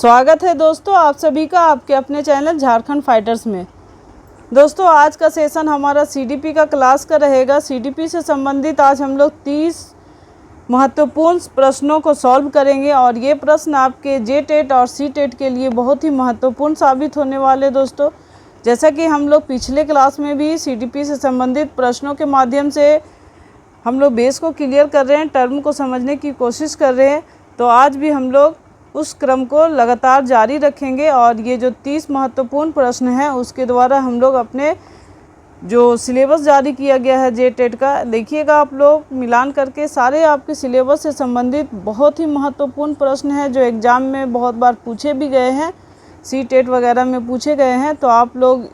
स्वागत है दोस्तों आप सभी का आपके अपने चैनल झारखंड फाइटर्स में। दोस्तों आज का सेशन हमारा सीडीपी का क्लास का रहेगा। सीडीपी से संबंधित आज हम लोग 30 महत्वपूर्ण प्रश्नों को सॉल्व करेंगे और ये प्रश्न आपके जेटेट और सीटेट के लिए बहुत ही महत्वपूर्ण साबित होने वाले दोस्तों। जैसा कि हम लोग पिछले क्लास में भी सीडीपी से संबंधित प्रश्नों के माध्यम से हम लोग बेस को क्लियर कर रहे हैं, टर्म को समझने की कोशिश कर रहे हैं, तो आज भी हम लोग उस क्रम को लगातार जारी रखेंगे और ये जो 30 महत्वपूर्ण प्रश्न हैं उसके द्वारा हम लोग अपने जो सिलेबस जारी किया गया है जेटेट का, देखिएगा आप लोग मिलान करके सारे आपके सिलेबस से संबंधित बहुत ही महत्वपूर्ण प्रश्न हैं जो एग्ज़ाम में बहुत बार पूछे भी गए हैं, सीटेट वगैरह में पूछे गए हैं। तो आप लोग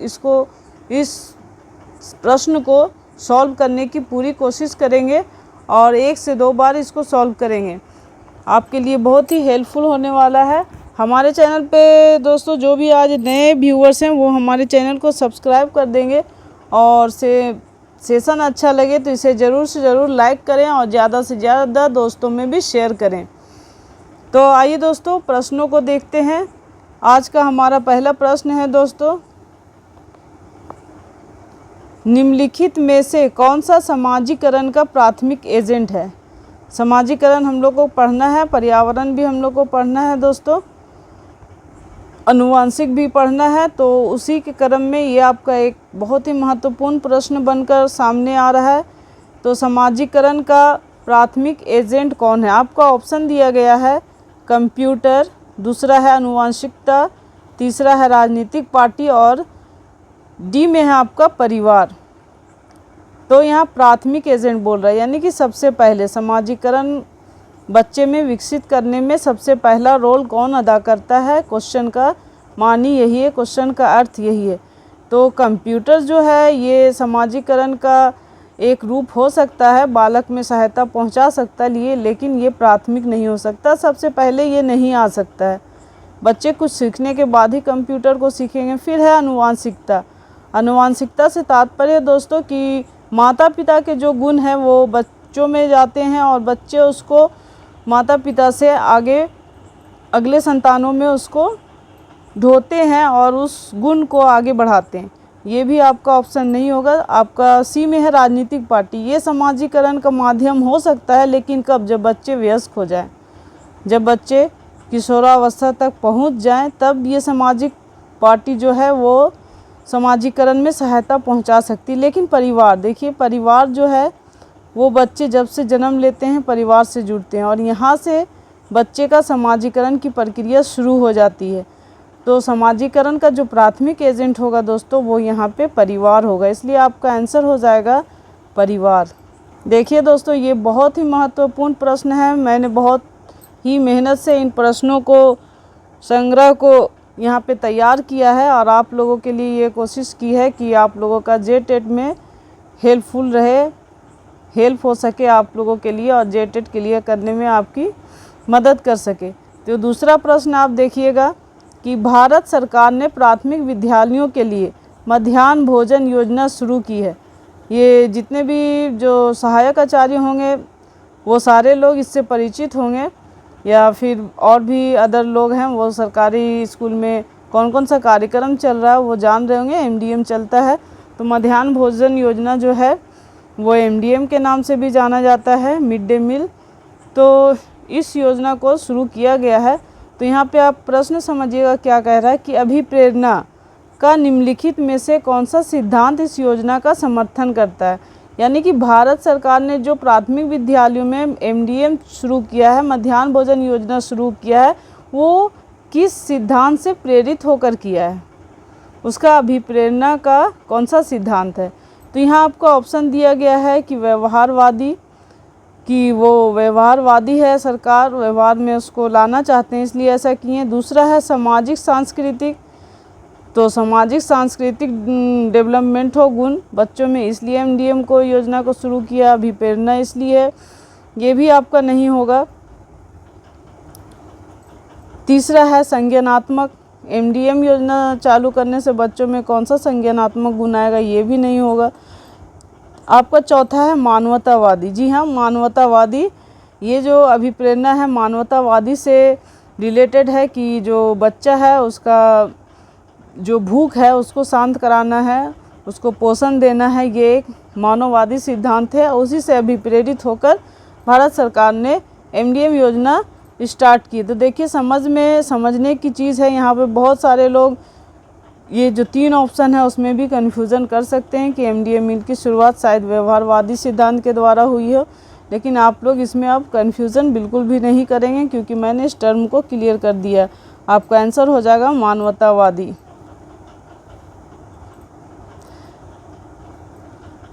इस प्रश्न को सॉल्व करने की पूरी कोशिश करेंगे और 1 से 2 बार इसको सॉल्व करेंगे, आपके लिए बहुत ही हेल्पफुल होने वाला है। हमारे चैनल पे दोस्तों जो भी आज नए व्यूअर्स हैं वो हमारे चैनल को सब्सक्राइब कर देंगे और सेशन अच्छा लगे तो इसे ज़रूर से ज़रूर लाइक करें और ज़्यादा से ज़्यादा दोस्तों में भी शेयर करें। तो आइए दोस्तों प्रश्नों को देखते हैं। आज का हमारा पहला प्रश्न है दोस्तों, निम्नलिखित में से कौन सा समाजीकरण का प्राथमिक एजेंट है। समाजीकरण हम लोग को पढ़ना है, पर्यावरण भी हम लोग को पढ़ना है दोस्तों, अनुवांशिक भी पढ़ना है। तो उसी के क्रम में ये आपका एक बहुत ही महत्वपूर्ण प्रश्न बनकर सामने आ रहा है। तो समाजीकरण का प्राथमिक एजेंट कौन है। आपका ऑप्शन दिया गया है कंप्यूटर, दूसरा है अनुवांशिकता, तीसरा है राजनीतिक पार्टी और डी में है आपका परिवार। तो यहाँ प्राथमिक एजेंट बोल रहा है, यानी कि सबसे पहले समाजीकरण बच्चे में विकसित करने में सबसे पहला रोल कौन अदा करता है। क्वेश्चन का मानी यही है, क्वेश्चन का अर्थ यही है। तो कंप्यूटर जो है ये समाजीकरण का एक रूप हो सकता है, बालक में सहायता पहुंचा सकता है, लेकिन ये प्राथमिक नहीं हो सकता, सबसे पहले ये नहीं आ सकता है। बच्चे कुछ सीखने के बाद ही कंप्यूटर को सीखेंगे। फिर है अनुवांशिकता। अनुवांशिकता से तात्पर्य दोस्तों कि माता पिता के जो गुण हैं वो बच्चों में जाते हैं और बच्चे उसको माता पिता से आगे अगले संतानों में उसको ढोते हैं और उस गुण को आगे बढ़ाते हैं। ये भी आपका ऑप्शन नहीं होगा। आपका सी में है राजनीतिक पार्टी। ये समाजीकरण का माध्यम हो सकता है, लेकिन कब, जब बच्चे वयस्क हो जाएं, जब बच्चे किशोरावस्था तक पहुंच जाएं, तब ये सामाजिक पार्टी जो है वो समाजीकरण में सहायता पहुंचा सकती है। लेकिन परिवार, देखिए परिवार जो है वो बच्चे जब से जन्म लेते हैं परिवार से जुड़ते हैं और यहाँ से बच्चे का समाजीकरण की प्रक्रिया शुरू हो जाती है। तो समाजीकरण का जो प्राथमिक एजेंट होगा दोस्तों वो यहाँ पे परिवार होगा, इसलिए आपका आंसर हो जाएगा परिवार। देखिए दोस्तों ये बहुत ही महत्वपूर्ण प्रश्न है। मैंने बहुत ही मेहनत से इन प्रश्नों को संग्रह को यहाँ पे तैयार किया है और आप लोगों के लिए ये कोशिश की है कि आप लोगों का जेटेट में हेल्पफुल रहे, हेल्प हो सके आप लोगों के लिए और जेटेट क्लियर करने में आपकी मदद कर सके। तो दूसरा प्रश्न आप देखिएगा कि भारत सरकार ने प्राथमिक विद्यालयों के लिए मध्याह्न भोजन योजना शुरू की है। ये जितने भी जो सहायक आचार्य होंगे वो सारे लोग इससे परिचित होंगे, या फिर और भी अदर लोग हैं वो सरकारी स्कूल में कौन कौन सा कार्यक्रम चल रहा है वो जान रहे होंगे। एमडीएम चलता है, तो मध्याह्न भोजन योजना जो है वो एमडीएम के नाम से भी जाना जाता है, मिड डे मील। तो इस योजना को शुरू किया गया है। तो यहाँ पे आप प्रश्न समझिएगा क्या कह रहा है कि अभिप्रेरणा का निम्नलिखित में से कौन सा सिद्धांत इस योजना का समर्थन करता है। यानी कि भारत सरकार ने जो प्राथमिक विद्यालयों में एमडीएम शुरू किया है, मध्याह्न भोजन योजना शुरू किया है, वो किस सिद्धांत से प्रेरित होकर किया है, उसका अभिप्रेरणा का कौन सा सिद्धांत है। तो यहाँ आपको ऑप्शन दिया गया है कि व्यवहारवादी, कि वो व्यवहारवादी है, सरकार व्यवहार में उसको लाना चाहते हैं इसलिए ऐसा किए। दूसरा है सामाजिक सांस्कृतिक, तो सामाजिक सांस्कृतिक डेवलपमेंट हो गुण बच्चों में, इसलिए एमडीएम को योजना को शुरू किया। अभिप्रेरणा इसलिए, ये भी आपका नहीं होगा। तीसरा है संज्ञानात्मक, एमडीएम योजना चालू करने से बच्चों में कौन सा संज्ञानात्मक गुण आएगा, ये भी नहीं होगा। आपका चौथा है मानवतावादी। जी हाँ, मानवतावादी, ये जो अभिप्रेरणा है मानवतावादी से रिलेटेड है कि जो बच्चा है उसका जो भूख है उसको शांत कराना है, उसको पोषण देना है। ये एक मानववादी सिद्धांत है। उसी से अभिप्रेरित होकर भारत सरकार ने MDM योजना स्टार्ट की। तो देखिए समझने की चीज़ है। यहाँ पे बहुत सारे लोग ये जो 3 ऑप्शन है उसमें भी कन्फ्यूज़न कर सकते हैं कि MDM मील की शुरुआत शायद व्यवहारवादी सिद्धांत के द्वारा हुई हो, लेकिन आप लोग इसमें अब कन्फ्यूज़न बिल्कुल भी नहीं करेंगे क्योंकि मैंने इस टर्म को क्लियर कर दिया। आपका आंसर हो जाएगा मानवतावादी।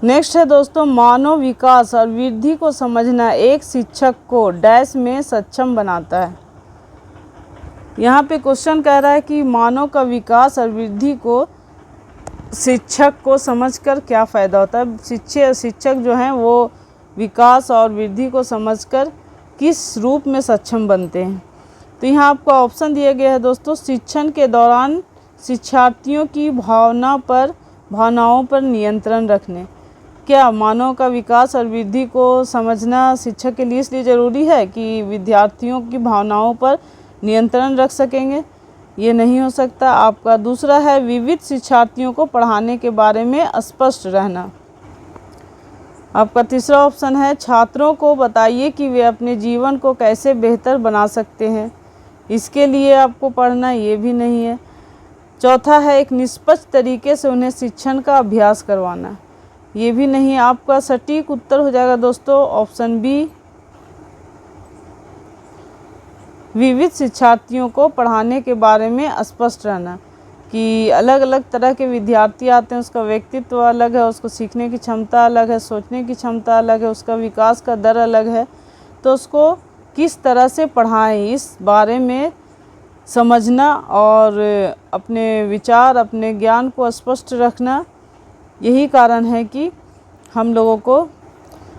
नेक्स्ट है दोस्तों, मानव विकास और वृद्धि को समझना एक शिक्षक को डैश में सक्षम बनाता है। यहाँ पे क्वेश्चन कह रहा है कि मानव का विकास और वृद्धि को शिक्षक को समझकर क्या फ़ायदा होता है। शिक्षक जो हैं वो विकास और वृद्धि को समझकर किस रूप में सक्षम बनते हैं। तो यहाँ आपको ऑप्शन दिया गया है दोस्तों, शिक्षण के दौरान शिक्षार्थियों की भावनाओं पर नियंत्रण रखने। क्या मानव का विकास और वृद्धि को समझना शिक्षक के लिए इसलिए ज़रूरी है कि विद्यार्थियों की भावनाओं पर नियंत्रण रख सकेंगे? ये नहीं हो सकता। आपका दूसरा है, विविध शिक्षार्थियों को पढ़ाने के बारे में स्पष्ट रहना। आपका तीसरा ऑप्शन है, छात्रों को बताइए कि वे अपने जीवन को कैसे बेहतर बना सकते हैं, इसके लिए आपको पढ़ना। ये भी नहीं है। चौथा है, एक निष्पक्ष तरीके से उन्हें शिक्षण का अभ्यास करवाना। ये भी नहीं। आपका सटीक उत्तर हो जाएगा दोस्तों ऑप्शन बी, विविध शिक्षार्थियों को पढ़ाने के बारे में स्पष्ट रहना। कि अलग अलग तरह के विद्यार्थी आते हैं, उसका व्यक्तित्व अलग है, उसको सीखने की क्षमता अलग है, सोचने की क्षमता अलग है, उसका विकास का दर अलग है। तो उसको किस तरह से पढ़ाएं इस बारे में समझना और अपने विचार अपने ज्ञान को स्पष्ट रखना, यही कारण है कि हम लोगों को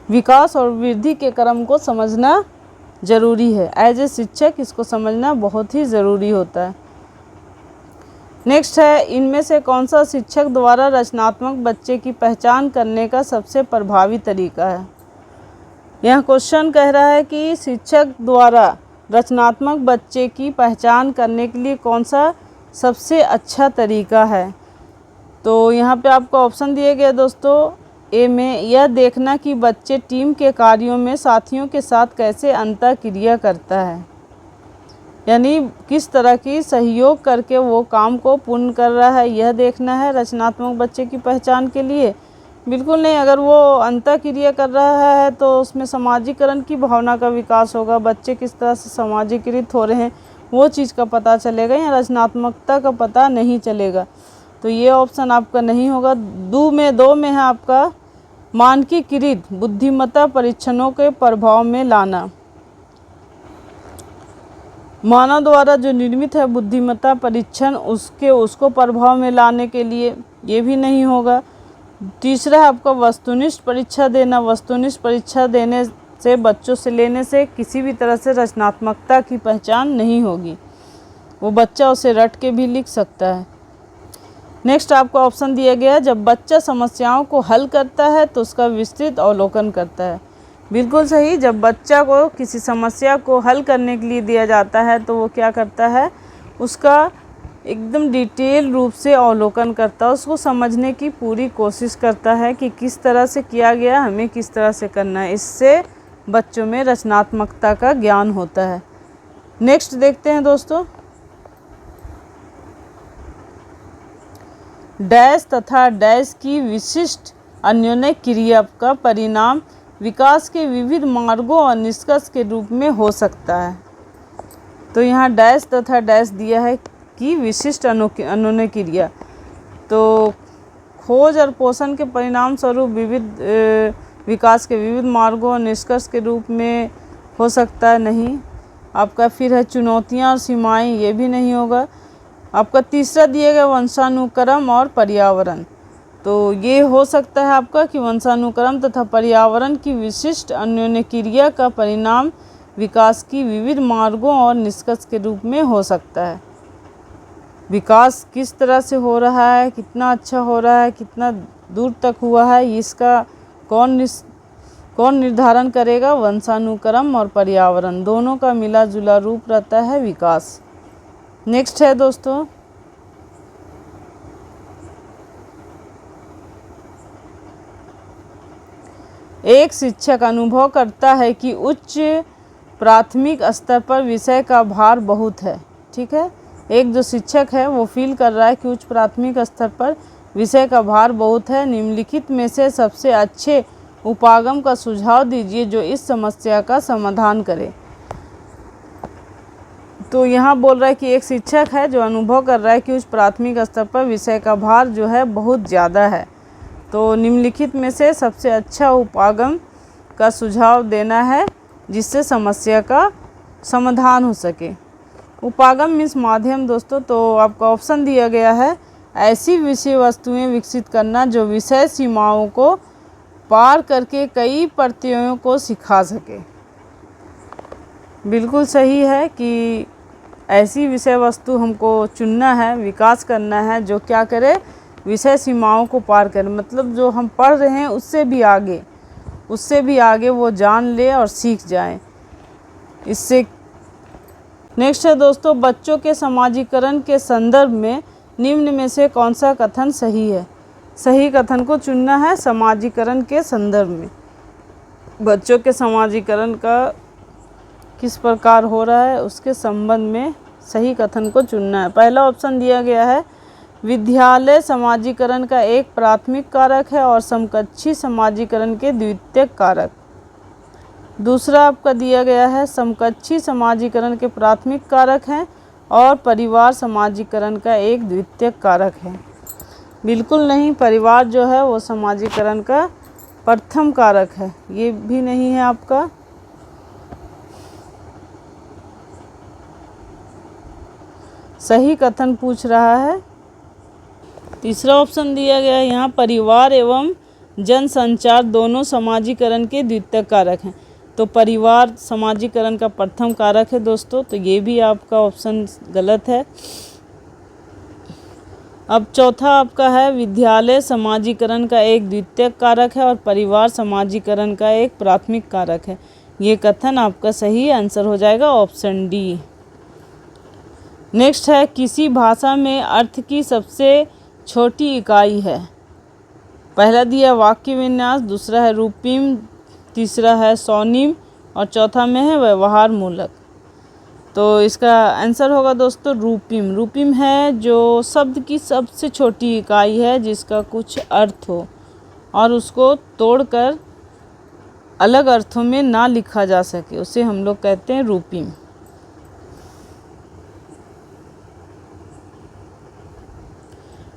विकास और वृद्धि के क्रम को समझना ज़रूरी है। एज ए शिक्षक इसको समझना बहुत ही ज़रूरी होता है। नेक्स्ट है, इनमें से कौन सा शिक्षक द्वारा रचनात्मक बच्चे की पहचान करने का सबसे प्रभावी तरीका है। यह क्वेश्चन कह रहा है कि शिक्षक द्वारा रचनात्मक बच्चे की पहचान करने के लिए कौन सा सबसे अच्छा तरीका है। तो यहाँ पे आपको ऑप्शन दिए गए दोस्तों, ए में यह देखना कि बच्चे टीम के कार्यों में साथियों के साथ कैसे अंतःक्रिया करता है, यानी किस तरह की सहयोग करके वो काम को पूर्ण कर रहा है, यह देखना है रचनात्मक बच्चे की पहचान के लिए। बिल्कुल नहीं। अगर वो अंतःक्रिया कर रहा है तो उसमें समाजीकरण की भावना का विकास होगा, बच्चे किस तरह से समाजीकृत हो रहे हैं वो चीज़ का पता चलेगा, या रचनात्मकता का पता नहीं चलेगा। तो ये ऑप्शन आपका नहीं होगा। दो में है आपका मानकीकृत बुद्धिमत्ता परीक्षणों के प्रभाव में लाना। मानव द्वारा जो निर्मित है बुद्धिमत्ता परीक्षण उसको प्रभाव में लाने के लिए, ये भी नहीं होगा। तीसरा है आपका वस्तुनिष्ठ परीक्षा देना। वस्तुनिष्ठ परीक्षा देने से बच्चों से लेने से किसी भी तरह से रचनात्मकता की पहचान नहीं होगी, वो बच्चा उसे रट के भी लिख सकता है। नेक्स्ट आपको ऑप्शन दिया गया, जब बच्चा समस्याओं को हल करता है तो उसका विस्तृत अवलोकन करता है। बिल्कुल सही। जब बच्चा को किसी समस्या को हल करने के लिए दिया जाता है तो वो क्या करता है, उसका एकदम डिटेल रूप से अवलोकन करता है, उसको समझने की पूरी कोशिश करता है कि किस तरह से किया गया, हमें किस तरह से करना है। इससे बच्चों में रचनात्मकता का ज्ञान होता है। नेक्स्ट देखते हैं दोस्तों, डैश तथा डैश की विशिष्ट अन्योन्य क्रिया का परिणाम विकास के विविध मार्गों और निष्कर्ष के रूप में हो सकता है। तो यहाँ डैश तथा डैश दिया है कि विशिष्ट अन्योन्य क्रिया, तो खोज और पोषण के परिणाम स्वरूप विविध विकास के विविध मार्गों और निष्कर्ष के रूप में हो सकता है। नहीं। आपका फिर है चुनौतियाँ और सीमाएं, ये भी नहीं होगा। आपका तीसरा दिया गया वंशानुक्रम और पर्यावरण, तो ये हो सकता है आपका कि वंशानुक्रम तथा पर्यावरण की विशिष्ट अन्योन्य क्रिया का परिणाम विकास की विविध मार्गों और निष्कर्ष के रूप में हो सकता है। विकास किस तरह से हो रहा है, कितना अच्छा हो रहा है, कितना दूर तक हुआ है, इसका कौन कौन निर्धारण करेगा? वंशानुक्रम और पर्यावरण, दोनों का मिला जुला रूप रहता है विकास। नेक्स्ट है दोस्तों, एक शिक्षक अनुभव करता है कि उच्च प्राथमिक स्तर पर विषय का भार बहुत है। ठीक है, एक जो शिक्षक है वो फील कर रहा है कि उच्च प्राथमिक स्तर पर विषय का भार बहुत है। निम्नलिखित में से सबसे अच्छे उपागम का सुझाव दीजिए जो इस समस्या का समाधान करे। तो यहाँ बोल रहा है कि एक शिक्षक है जो अनुभव कर रहा है कि उच्च प्राथमिक स्तर पर विषय का भार जो है बहुत ज़्यादा है। तो निम्नलिखित में से सबसे अच्छा उपागम का सुझाव देना है जिससे समस्या का समाधान हो सके। उपागम मीन्स माध्यम दोस्तों। तो आपका ऑप्शन दिया गया है ऐसी विषय वस्तुएं विकसित करना जो विषय सीमाओं को पार करके कई प्रत्ययों को सिखा सके। बिल्कुल सही है कि ऐसी विषय वस्तु हमको चुनना है, विकास करना है जो क्या करे, विषय सीमाओं को पार करे, मतलब जो हम पढ़ रहे हैं उससे भी आगे वो जान ले और सीख जाए इससे। नेक्स्ट है दोस्तों, बच्चों के समाजीकरण के संदर्भ में निम्न में से कौन सा कथन सही है? सही कथन को चुनना है समाजीकरण के संदर्भ में। बच्चों के समाजीकरण का किस प्रकार हो रहा है उसके संबंध में सही कथन को चुनना है। पहला ऑप्शन दिया गया है विद्यालय समाजीकरण का एक प्राथमिक कारक है और समकक्षी समाजीकरण के द्वितीयक कारक। दूसरा आपका दिया गया है समकक्षी समाजीकरण के प्राथमिक कारक हैं और परिवार समाजीकरण का एक द्वितीयक कारक है। बिल्कुल नहीं, परिवार जो है वो समाजीकरण का प्रथम कारक है, ये भी नहीं है आपका। सही कथन पूछ रहा है। तीसरा ऑप्शन दिया गया है यहाँ परिवार एवं जनसंचार दोनों समाजीकरण के द्वितीयक कारक हैं। तो परिवार समाजीकरण का प्रथम कारक है दोस्तों, तो ये भी आपका ऑप्शन गलत है। अब चौथा आपका है विद्यालय समाजीकरण का एक द्वितीयक कारक है और परिवार समाजीकरण का एक प्राथमिक कारक है। ये कथन आपका सही आंसर हो जाएगा ऑप्शन डी। नेक्स्ट है किसी भाषा में अर्थ की सबसे छोटी इकाई है। पहला दिया वाक्य विन्यास, दूसरा है रूपीम, तीसरा है स्वनिम और चौथा में है व्यवहार मूलक। तो इसका आंसर होगा दोस्तों रूपीम। रूपीम है जो शब्द की सबसे छोटी इकाई है जिसका कुछ अर्थ हो और उसको तोड़कर अलग अर्थों में ना लिखा जा सके, उसे हम लोग कहते हैं रूपीम।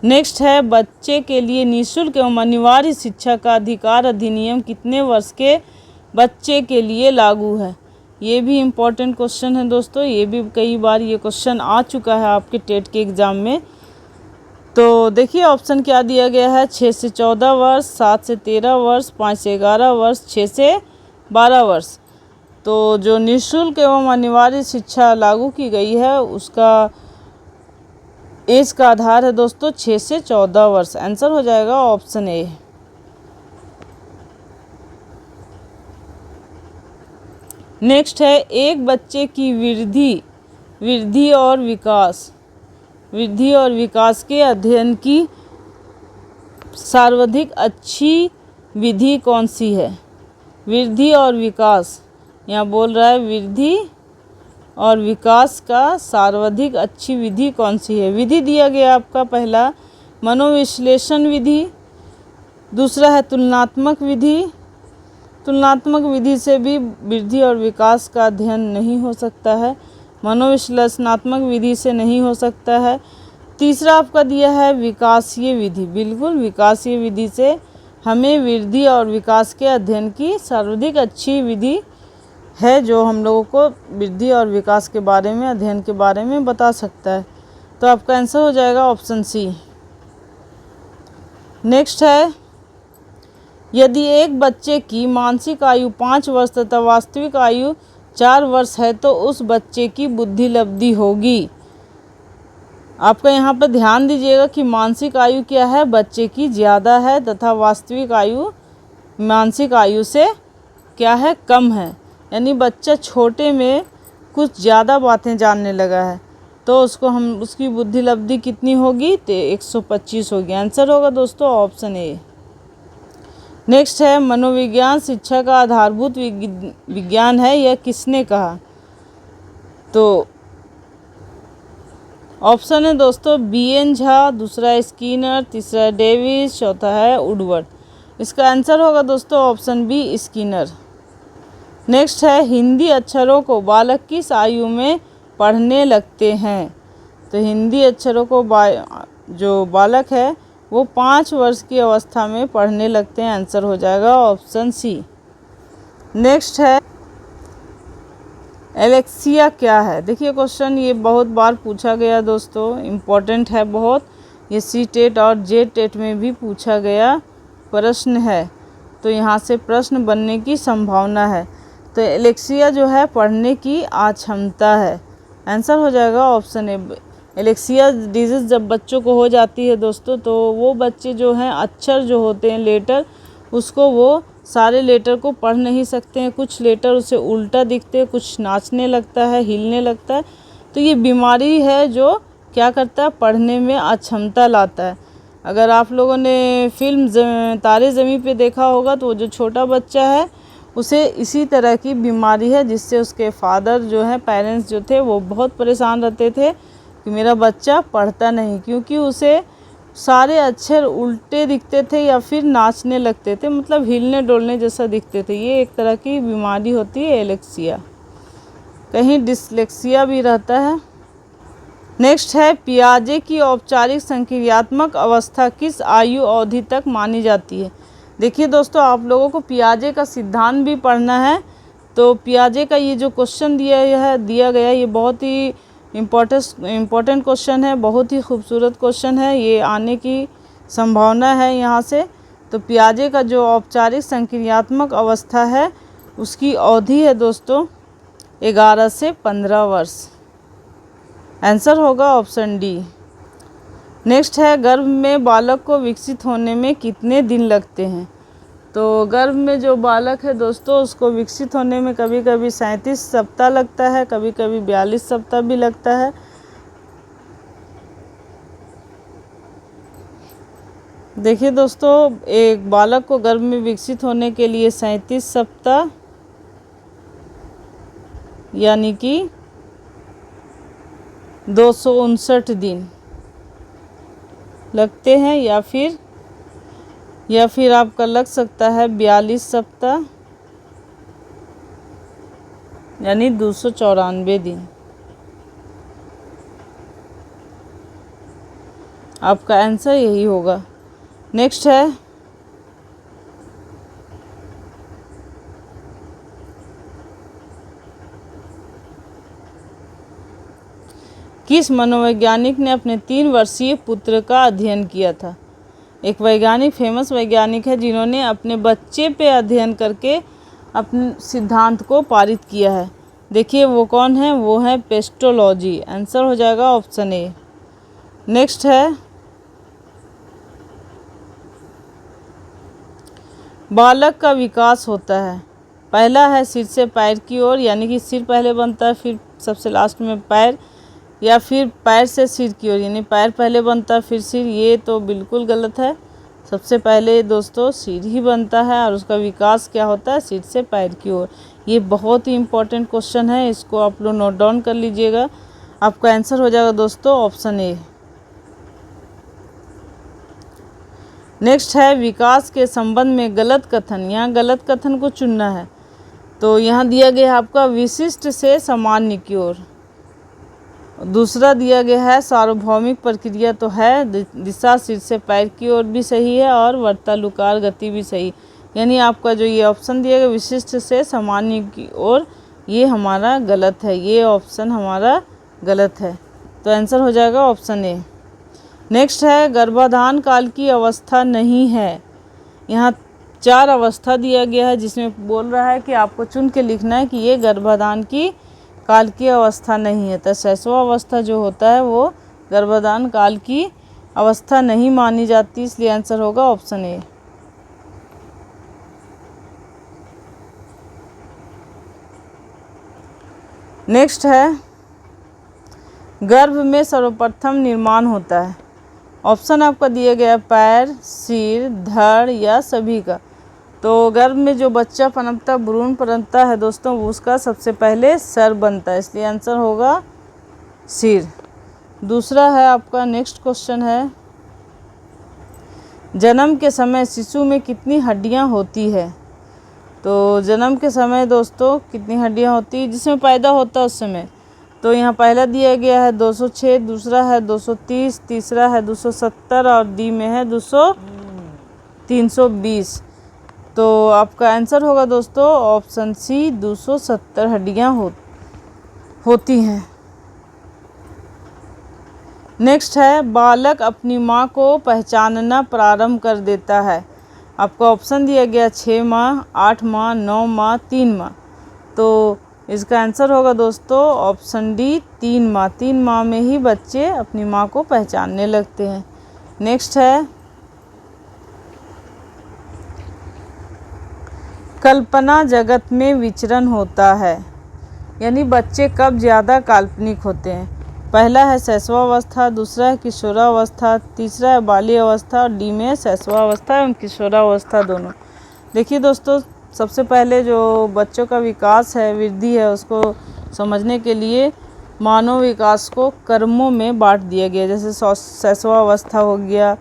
नेक्स्ट है बच्चे के लिए निःशुल्क एवं अनिवार्य शिक्षा का अधिकार अधिनियम कितने वर्ष के बच्चे के लिए लागू है? ये भी इम्पोर्टेंट क्वेश्चन है दोस्तों, ये भी कई बार ये क्वेश्चन आ चुका है आपके टेट के एग्ज़ाम में। तो देखिए ऑप्शन क्या दिया गया है 6 से 14 वर्ष, 7 से 13 वर्ष, 5 से 11 वर्ष, 6 से 12 वर्ष। तो जो निःशुल्क एवं अनिवार्य शिक्षा लागू की गई है उसका एज का आधार है दोस्तों 6 से 14 वर्ष। आंसर हो जाएगा ऑप्शन ए। नेक्स्ट है एक बच्चे की वृद्धि और विकास के अध्ययन की सर्वाधिक अच्छी विधि कौन सी है? वृद्धि और विकास, यहाँ बोल रहा है वृद्धि और विकास का सर्वाधिक अच्छी विधि कौन सी है? विधि दिया गया आपका पहला मनोविश्लेषण विधि, दूसरा है तुलनात्मक विधि। तुलनात्मक विधि से भी वृद्धि और विकास का अध्ययन नहीं हो सकता है, मनोविश्लेषणात्मक विधि से नहीं हो सकता है। तीसरा आपका दिया है विकासीय विधि। बिल्कुल, विकासीय विधि से हमें वृद्धि और विकास के अध्ययन की सर्वाधिक अच्छी विधि है जो हम लोगों को वृद्धि और विकास के बारे में, अध्ययन के बारे में बता सकता है। तो आपका आंसर हो जाएगा ऑप्शन सी। नेक्स्ट है यदि एक बच्चे की मानसिक आयु 5 वर्ष तथा वास्तविक आयु 4 वर्ष है तो उस बच्चे की बुद्धि लब्धि होगी। आपका यहाँ पर ध्यान दीजिएगा कि मानसिक आयु क्या है, बच्चे की ज़्यादा है तथा वास्तविक आयु मानसिक आयु से क्या है, कम है, यानी बच्चा छोटे में कुछ ज़्यादा बातें जानने लगा है, तो उसकी बुद्धि लब्धि कितनी होगी, तो 125 होगी। आंसर होगा दोस्तों ऑप्शन ए। नेक्स्ट है मनोविज्ञान शिक्षा का आधारभूत विज्ञान है, यह किसने कहा? तो ऑप्शन है दोस्तों BN झा, दूसरा है स्किनर, तीसरा है डेविस, चौथा है वुडवर्ड। इसका आंसर होगा दोस्तों ऑप्शन बी स्किनर। नेक्स्ट है हिंदी अक्षरों को बालक किस आयु में पढ़ने लगते हैं? तो हिंदी अक्षरों को जो बालक है वो 5 वर्ष की अवस्था में पढ़ने लगते हैं। आंसर हो जाएगा ऑप्शन सी। नेक्स्ट है एलेक्सिया क्या है? देखिए क्वेश्चन ये बहुत बार पूछा गया दोस्तों, इम्पोर्टेंट है बहुत, ये C-टेट और J-टेट में भी पूछा गया प्रश्न है, तो यहाँ से प्रश्न बनने की संभावना है। तो एलेक्सिया जो है पढ़ने की अक्षमता है। आंसर हो जाएगा ऑप्शन ए। एलेक्सिया डिजीज़ जब बच्चों को हो जाती है दोस्तों, तो वो बच्चे जो हैं अक्षर जो होते हैं लेटर, उसको वो सारे लेटर को पढ़ नहीं सकते हैं, कुछ लेटर उसे उल्टा दिखते हैं, कुछ नाचने लगता है, हिलने लगता है। तो ये बीमारी है जो क्या करता है, पढ़ने में अक्षमता लाता है। अगर आप लोगों ने फिल्म तारे ज़मीं पे देखा होगा, तो वो जो छोटा बच्चा है उसे इसी तरह की बीमारी है, जिससे उसके फादर जो है, पेरेंट्स जो थे, वो बहुत परेशान रहते थे कि मेरा बच्चा पढ़ता नहीं, क्योंकि उसे सारे अक्षर उल्टे दिखते थे या फिर नाचने लगते थे, मतलब हिलने डोलने जैसा दिखते थे। ये एक तरह की बीमारी होती है एलेक्सिया, कहीं डिसलेक्सिया भी रहता है। नेक्स्ट है पियाजे की औपचारिक संक्रियात्मक अवस्था किस आयु अवधि तक मानी जाती है? देखिए दोस्तों, आप लोगों को पियाजे का सिद्धांत भी पढ़ना है, तो पियाजे का ये जो क्वेश्चन दिया गया ये बहुत ही इम्पोर्टेंट क्वेश्चन है, बहुत ही खूबसूरत क्वेश्चन है, ये आने की संभावना है यहाँ से। तो पियाजे का जो औपचारिक संक्रियात्मक अवस्था है उसकी अवधि है दोस्तों 11 से 15 वर्ष। आंसर होगा ऑप्शन डी। नेक्स्ट है गर्भ में बालक को विकसित होने में कितने दिन लगते हैं? तो गर्भ में जो बालक है दोस्तों, उसको विकसित होने में कभी कभी 37 सप्ताह लगता है, कभी कभी 42 सप्ताह भी लगता है। देखिए दोस्तों, एक बालक को गर्भ में विकसित होने के लिए 37 सप्ताह यानी कि 259 दिन लगते हैं, या फिर आपका लग सकता है 42 सप्ताह यानी 294 दिन। आपका आंसर यही होगा। नेक्स्ट है किस मनोवैज्ञानिक ने अपने 3 वर्षीय पुत्र का अध्ययन किया था? एक वैज्ञानिक, फेमस वैज्ञानिक है, जिन्होंने अपने बच्चे पे अध्ययन करके अपने सिद्धांत को पारित किया है। देखिए वो कौन है, वो है पेस्टोलॉजी। आंसर हो जाएगा ऑप्शन ए। नेक्स्ट है बालक का विकास होता है, पहला है सिर से पैर की ओर, यानी कि सिर पहले बनता है फिर सबसे लास्ट में पैर, या फिर पैर से सिर की ओर, यानी पैर पहले बनता है फिर सिर। ये तो बिल्कुल गलत है, सबसे पहले दोस्तों सिर ही बनता है और उसका विकास क्या होता है, सिर से पैर की ओर। ये बहुत ही इम्पोर्टेंट क्वेश्चन है, इसको आप लोग नोट डाउन कर लीजिएगा। आपका आंसर हो जाएगा दोस्तों ऑप्शन ए। नेक्स्ट है विकास के संबंध में गलत कथन। यहाँ गलत कथन को चुनना है, तो यहाँ दिया गया है आपका विशिष्ट से सामान्य की ओर। दूसरा दिया गया है सार्वभौमिक प्रक्रिया तो है, दिशा सिर से पैर की ओर भी सही है, और वर्तालुकार गति भी सही। यानी आपका जो ये ऑप्शन दिया गया विशिष्ट से सामान्य की ओर, ये हमारा गलत है, ये ऑप्शन हमारा गलत है। तो आंसर हो जाएगा ऑप्शन ए। नेक्स्ट है गर्भाधान काल की अवस्था नहीं है। यहाँ 4 अवस्था दिया गया है, जिसमें बोल रहा है कि आपको चुन के लिखना है कि ये गर्भाधान की काल की अवस्था नहीं है। तो शैशव अवस्था जो होता है वो गर्भाधान काल की अवस्था नहीं मानी जाती, इसलिए आंसर होगा ऑप्शन ए। नेक्स्ट है, गर्भ में सर्वप्रथम निर्माण होता है। ऑप्शन आपका दिया गया है पैर, सिर, धड़ या सभी का। तो गर्भ में जो बच्चा पनपता, भ्रूण पनपता है दोस्तों, उसका सबसे पहले सर बनता है, इसलिए आंसर होगा सिर। दूसरा है आपका, नेक्स्ट क्वेश्चन है, जन्म के समय शिशु में कितनी हड्डियां होती है। तो जन्म के समय दोस्तों कितनी हड्डियां होती है, जिसमें पैदा होता है उस समय। तो यहाँ पहला दिया गया है 206, दूसरा है 230, तीसरा है 270 और डी में है 320। तो आपका आंसर होगा दोस्तों ऑप्शन सी, 270 हड्डियाँ होती हैं। नेक्स्ट है, बालक अपनी माँ को पहचानना प्रारंभ कर देता है। आपका ऑप्शन दिया गया 6 माह, 8 माह, 9 माह, 3 माह। तो इसका आंसर होगा दोस्तों ऑप्शन डी, 3 माह। 3 माह में ही बच्चे अपनी माँ को पहचानने लगते हैं। नेक्स्ट है, कल्पना जगत में विचरण होता है, यानी बच्चे कब ज़्यादा काल्पनिक होते हैं। पहला है शैशवावस्था, दूसरा है किशोरावस्था, तीसरा है बाल्यावस्था और डी में शैशवावस्था एवं किशोरावस्था दोनों। देखिए दोस्तों, सबसे पहले जो बच्चों का विकास है, वृद्धि है, उसको समझने के लिए मानव विकास को कर्मों में बांट दिया गया। जैसे शैशवावस्था हो गया,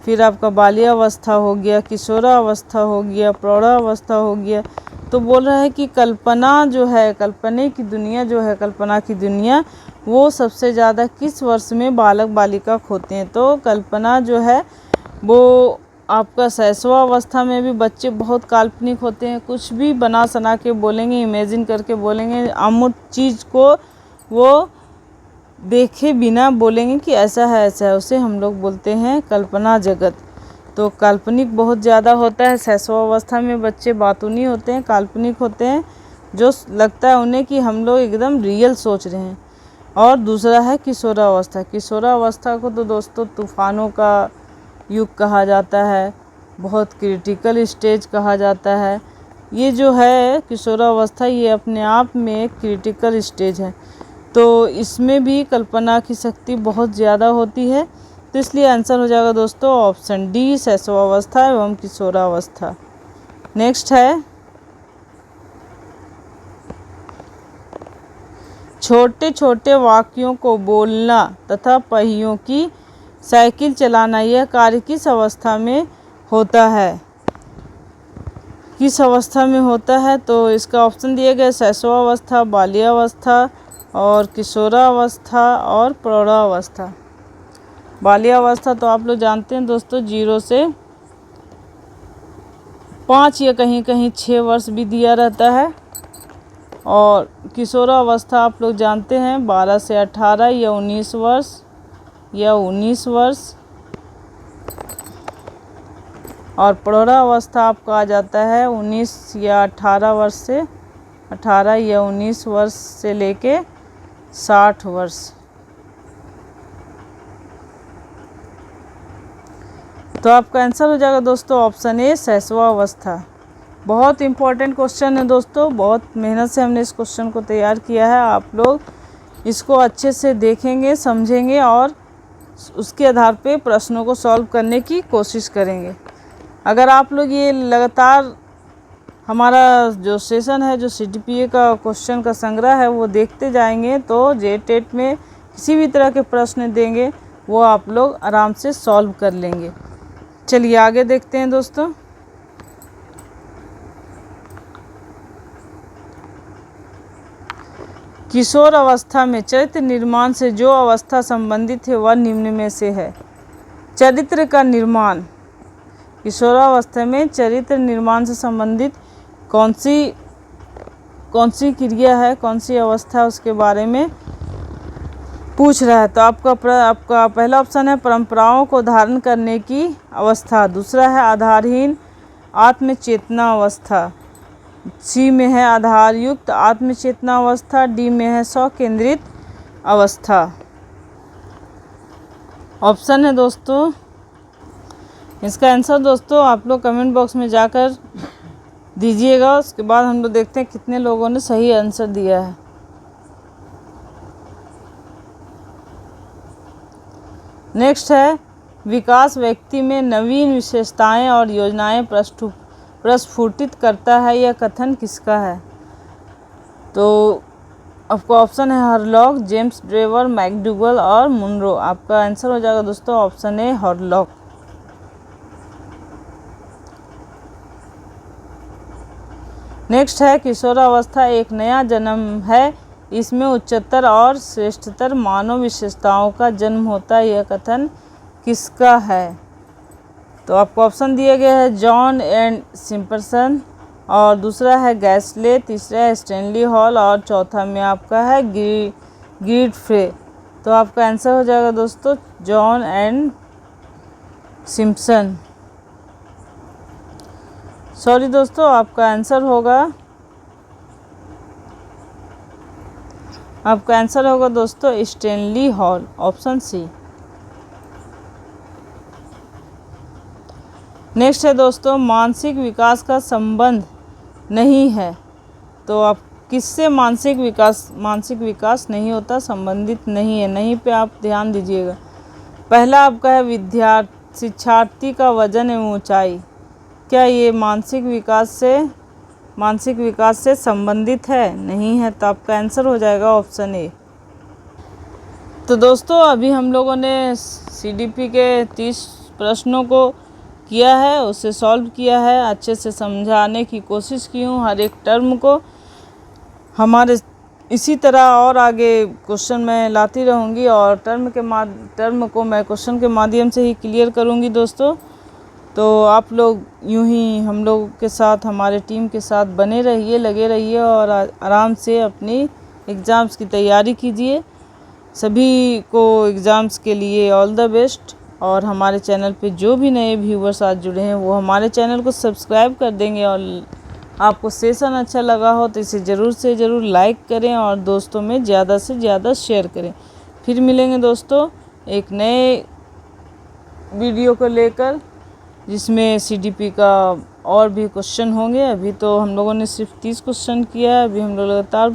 फिर आपका बाल्यावस्था हो गया, किशोरावस्था हो गया, प्रौढ़ावस्था हो गया। तो बोल रहा है कि कल्पना जो है, कल्पना की दुनिया जो है, कल्पना की दुनिया वो सबसे ज़्यादा किस वर्ष में बालक बालिका खोते हैं। तो कल्पना जो है वो आपका शैशवावस्था में भी बच्चे बहुत काल्पनिक होते हैं, कुछ भी बना सना के बोलेंगे, इमेजिन करके बोलेंगे, अमूर्त चीज़ को वो देखे बिना बोलेंगे कि ऐसा है ऐसा है, उसे हम लोग बोलते हैं कल्पना जगत। तो काल्पनिक बहुत ज़्यादा होता है। शैशवावस्था में बच्चे बातूनी होते हैं, काल्पनिक होते हैं, जो लगता है उन्हें कि हम लोग एकदम रियल सोच रहे हैं। और दूसरा है किशोरावस्था। किशोरावस्था को तो दोस्तों तूफानों का युग कहा जाता है, बहुत क्रिटिकल स्टेज कहा जाता है। ये जो है किशोरावस्था, ये अपने आप में एक क्रिटिकल स्टेज है। तो इसमें भी कल्पना की शक्ति बहुत ज़्यादा होती है। तो इसलिए आंसर हो जाएगा दोस्तों ऑप्शन डी, शैशवावस्था एवं किशोरावस्था। नेक्स्ट है, छोटे छोटे वाक्यों को बोलना तथा पहियों की साइकिल चलाना, यह कार्य किस अवस्था में होता है, किस अवस्था में होता है। तो इसका ऑप्शन दिया गया शैशवावस्था, बाल्यावस्था और किशोरावस्था और प्रौढ़ावस्था। बाल्यावस्था तो आप लोग जानते हैं दोस्तों, 0 से 5 या कहीं कहीं 6 वर्ष भी दिया रहता है। और किशोरावस्था आप लोग जानते हैं 12 से 18 या 19 वर्ष या 19 वर्ष। और प्रौढ़ावस्था आपका आ जाता है 19 या 18 वर्ष से 18 या 19 वर्ष से लेके 60 वर्ष। तो आपका आंसर हो जाएगा दोस्तों ऑप्शन ए, शैशवावस्था। बहुत इम्पोर्टेंट क्वेश्चन है दोस्तों, बहुत मेहनत से हमने इस क्वेश्चन को तैयार किया है। आप लोग इसको अच्छे से देखेंगे, समझेंगे और उसके आधार पे प्रश्नों को सॉल्व करने की कोशिश करेंगे। अगर आप लोग ये लगातार हमारा जो सेशन है, जो CGPA का क्वेश्चन का संग्रह है, वो देखते जाएंगे तो JTET में किसी भी तरह के प्रश्न देंगे वो आप लोग आराम से सॉल्व कर लेंगे। चलिए आगे देखते हैं दोस्तों। किशोर अवस्था में चरित्र निर्माण से जो अवस्था संबंधित है वह निम्न में से है। चरित्र का निर्माण, किशोरावस्था में चरित्र निर्माण से संबंधित कौन सी क्रिया है, कौन सी अवस्था है, उसके बारे में पूछ रहा है। तो आपका पहला ऑप्शन है परंपराओं को धारण करने की अवस्था, दूसरा है आधारहीन आत्मचेतना अवस्था, सी में है आधार युक्त आत्मचेतना अवस्था, डी में है स्वकेंद्रित अवस्था। ऑप्शन है दोस्तों, इसका आंसर दोस्तों आप लोग कमेंट बॉक्स में जाकर दीजिएगा। उसके बाद हम लोग देखते हैं कितने लोगों ने सही आंसर दिया है। नेक्स्ट है, विकास व्यक्ति में नवीन विशेषताएं और योजनाएं प्रस्फुटित करता है, यह कथन किसका है? तो आपका ऑप्शन है हरलॉक, जेम्स ड्रेवर, मैकडूगल और मुनरो। आपका आंसर हो जाएगा दोस्तों ऑप्शन ए हरलॉक। नेक्स्ट है, किशोरावस्था एक नया जन्म है, इसमें उच्चतर और श्रेष्ठतर मानव विशेषताओं का जन्म होता है, यह कथन किसका है? तो आपको ऑप्शन दिए गए हैं जॉन एंड सिम्पसन, और दूसरा है गैसले, तीसरा है स्टैनली हॉल और चौथा में आपका है गिडफ्रे। तो आपका आंसर हो जाएगा दोस्तों जॉन एंड सिम्पसन। सॉरी दोस्तों, आपका आंसर होगा दोस्तों Stanley Hall, option C. Next है दोस्तों, मानसिक विकास का संबंध नहीं है, तो आप किससे मानसिक विकास नहीं होता, संबंधित नहीं है, नहीं पे आप ध्यान दीजिएगा। पहला आपका है शिक्षार्थी का वजन एवं ऊंचाई, क्या ये मानसिक विकास से संबंधित है? नहीं है, तो आपका आंसर हो जाएगा ऑप्शन ए। तो दोस्तों अभी हम लोगों ने CDP के 30 प्रश्नों को किया है, उसे सॉल्व किया है, अच्छे से समझाने की कोशिश की हूँ हर एक टर्म को। हमारे इसी तरह और आगे क्वेश्चन मैं लाती रहूँगी और टर्म को मैं क्वेश्चन के माध्यम से ही क्लियर करूँगी दोस्तों। तो आप लोग यूं ही हम लोग के साथ, हमारे टीम के साथ बने रहिए, लगे रहिए और आराम से अपनी एग्ज़ाम्स की तैयारी कीजिए। सभी को एग्ज़ाम्स के लिए ऑल द बेस्ट। और हमारे चैनल पे जो भी नए व्यूवर्स आज जुड़े हैं वो हमारे चैनल को सब्सक्राइब कर देंगे, और आपको सेशन अच्छा लगा हो तो इसे ज़रूर से ज़रूर लाइक करें और दोस्तों में ज़्यादा से ज़्यादा शेयर करें। फिर मिलेंगे दोस्तों एक नए वीडियो को लेकर, जिसमें CDP का और भी क्वेश्चन होंगे। अभी तो हम लोगों ने सिर्फ 30 क्वेश्चन किया है, अभी हम लोग लगातार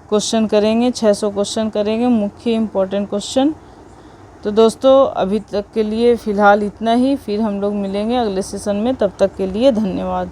क्वेश्चन करेंगे, 600 क्वेश्चन करेंगे, मुख्य इम्पोर्टेंट क्वेश्चन। तो दोस्तों अभी तक के लिए फ़िलहाल इतना ही, फिर हम लोग मिलेंगे अगले सेशन में, तब तक के लिए धन्यवाद।